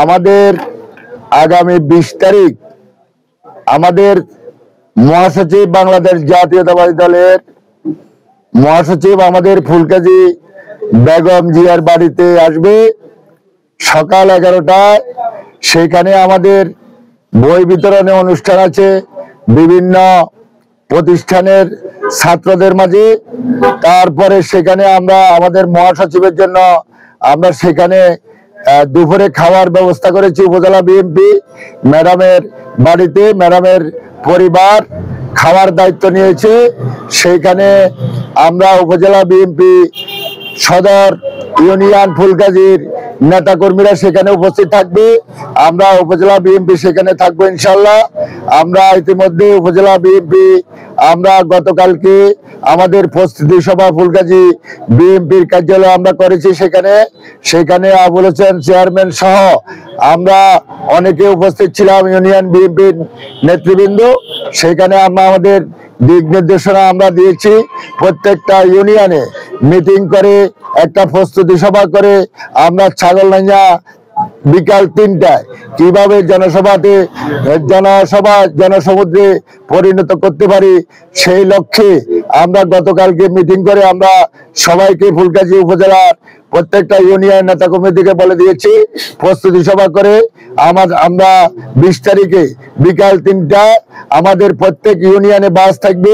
আমাদের আগামী 20 তারিখ আমাদের মহাসচিব বাংলাদেশ জাতীয়তাবাদী দলের মহাসচিব আমাদের ফুলকাজী বেগম জিয়ার বাড়িতে আসবে সকাল 11টায়। সেখানে আমাদের বই বিতরণের অনুষ্ঠান আছে বিভিন্ন প্রতিষ্ঠানের ছাত্রদের মাঝে। তারপরে সেখানে আমরা আমাদের মহাসচিবের জন্য আমরা সেখানে দুপুরে খাওয়ার ব্যবস্থা করেছি। উপজেলা বিএনপি ম্যাডামের বাড়িতে ম্যাডামের পরিবার খাওয়ার দায়িত্ব নিয়েছে। সেইখানে আমরা উপজেলা বিএনপি সদর ইউনিয়ন ফুলকাজীর নেতাকর্মীরা সেখানে উপস্থিত থাকবে। আমরা উপজেলা বিএনপি সেখানে থাকবো ইনশাল্লাহ। আমরা ইতিমধ্যে উপজেলা বিএনপি আমরা গতকালকে আমাদের প্রস্তুতি সভা ফুলকাজী বিএনপির কার্যালয়ে আমরা করেছি। সেখানে আবুল হোসেন চেয়ারম্যান সহ আমরা অনেকে উপস্থিত ছিলাম, ইউনিয়ন বিএনপির নেতৃবৃন্দ। সেখানে আমরা আমাদের দিক নির্দেশনা আমরা দিয়েছি। প্রত্যেকটা ইউনিয়নে মিটিং করে একটা প্রস্তুতি সভা করে আমরা ছাগলনাইয়া বিকাল 3টায় কিভাবে জনসমুদ্রে পরিণত করতে পারি সেই লক্ষ্যে আমরা গতকালকে মিটিং করে আমরা সবাইকে ফুলকাজী উপজেলার প্রত্যেকটা ইউনিয়ন নেতা কমিটিকে বলে দিয়েছি প্রস্তুতি সভা করে আমরা 20 তারিখে বিকাল 3টায় আমাদের প্রত্যেক ইউনিয়নে বাস থাকবে।